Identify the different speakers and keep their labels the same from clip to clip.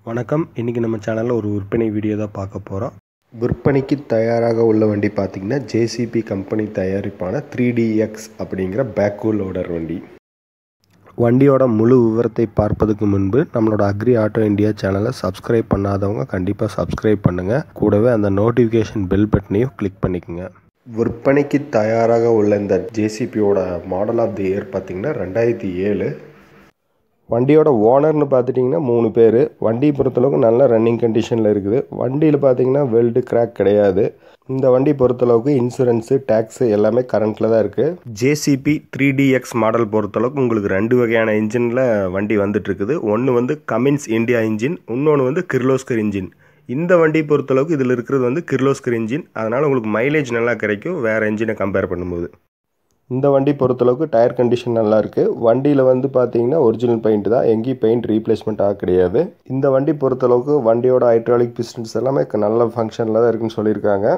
Speaker 1: வணக்கம். இன்றைக்கி நம்ம சேனலில் ஒரு விற்பனை வீடியோ தான் பார்க்க போகிறோம். விற்பனைக்கு தயாராக உள்ள வண்டி பார்த்திங்கன்னா JCB கம்பெனி தயாரிப்பான 3DX அப்படிங்கிற பேக்கோ லோடர் வண்டி. வண்டியோட முழு விவரத்தை பார்ப்பதுக்கு முன்பு நம்மளோட அக்ரி ஆட்டோ இந்தியா சேனலை சப்ஸ்கிரைப் பண்ணாதவங்க கண்டிப்பாக சப்ஸ்கிரைப் பண்ணுங்கள். கூடவே அந்த நோட்டிஃபிகேஷன் பெல் பட்டனையும் கிளிக் பண்ணிக்கோங்க. விற்பனைக்கு தயாராக உள்ள இந்த JCBயோட மாடல் ஆஃப் தி இயர் பார்த்திங்கன்னா 2007. வண்டியோட ஓனர்னு பார்த்துட்டிங்கன்னா 3 பேர். வண்டி பொறுத்தளவுக்கு நல்ல ரன்னிங் கண்டிஷனில் இருக்குது. வண்டியில் பார்த்திங்கன்னா வெல்டு கிராக் கிடையாது. இந்த வண்டி பொறுத்தளவுக்கு இன்சூரன்ஸு டேக்ஸு எல்லாமே கரண்ட்டில் தான் இருக்குது. JCB 3DX மாடல் பொறுத்தளவுக்கு உங்களுக்கு 2 வகையான இன்ஜினில் வண்டி வந்துட்டுருக்குது. ஒன்று கமின்ஸ் இந்தியா இன்ஜின், இன்னொன்று கிர்லோஸ்கர் இன்ஜின். இந்த வண்டி பொறுத்தளவுக்கு இதில் இருக்கிறது கிர்லோஸ்கர் இன்ஜின். அதனால் உங்களுக்கு மைலேஜ் நல்லா கிடைக்கும் வேறு இன்ஜினை கம்பேர் பண்ணும்போது. இந்த வண்டி பொறுத்தளவுக்கு டயர் கண்டிஷன் நல்லா இருக்குது. வண்டியில் பார்த்தீங்கன்னா ஒரிஜினல் பெயிண்ட் தான், எங்கேயும் பெயிண்ட் ரீப்ளேஸ்மெண்ட் கிடையாது. இந்த வண்டி பொறுத்தளவுக்கு வண்டியோட ஹைட்ராலிக் பிஸ்டன்ஸ் எல்லாமே நல்ல ஃபங்க்ஷனில் தான் இருக்குன்னு சொல்லியிருக்காங்க.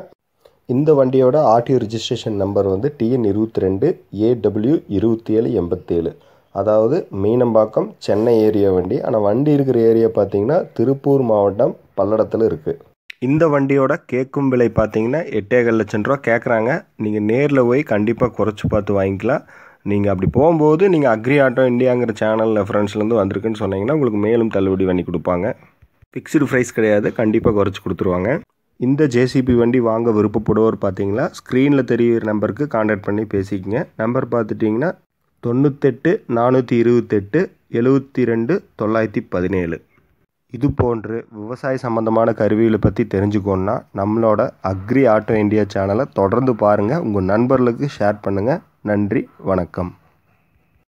Speaker 1: இந்த வண்டியோட RTO registration number TN22 AW 2787. அதாவது மீனம்பாக்கம் சென்னை ஏரியா வண்டி. ஆனால் வண்டி இருக்கிற ஏரியா பார்த்தீங்கன்னா திருப்பூர் மாவட்டம் பல்லடத்தில் இருக்குது. இந்த வண்டியோட கேட்கும் விலை பார்த்தீங்கன்னா 8,7 லட்சம் ரூபா கேட்குறாங்க. நீங்கள் நேரில் போய் கண்டிப்பாக குறைச்சி பார்த்து வாங்கிக்கலாம். நீங்கள் அப்படி போகும்போது நீங்கள் அக்ரி ஆட்டோ இந்தியாங்கிற சேனல் ரெஃபரன்ஸ்லேருந்து வந்திருக்குன்னு சொன்னீங்கன்னா உங்களுக்கு மேலும் தள்ளுபடி பண்ணி கொடுப்பாங்க. ஃபிக்ஸ்டு ப்ரைஸ் கிடையாது, கண்டிப்பாக குறைச்சி கொடுத்துருவாங்க. இந்த JCB வண்டி வாங்க விருப்பப்படுவோர் பார்த்தீங்கன்னா ஸ்க்ரீனில் தெரிகிற நம்பருக்கு கான்டாக்ட் பண்ணி பேசிக்கங்க. நம்பர் பார்த்துட்டிங்கன்னா 98 428 72 917. இது போன்று விவசாய சம்பந்தமான கருவிகளை பற்றி தெரிஞ்சுக்கணுன்னா நம்மளோட அக்ரி ஆட்டோ இந்தியா சேனலை தொடர்ந்து பாருங்கள். உங்கள் நண்பர்களுக்கு ஷேர் பண்ணுங்கள். நன்றி, வணக்கம்.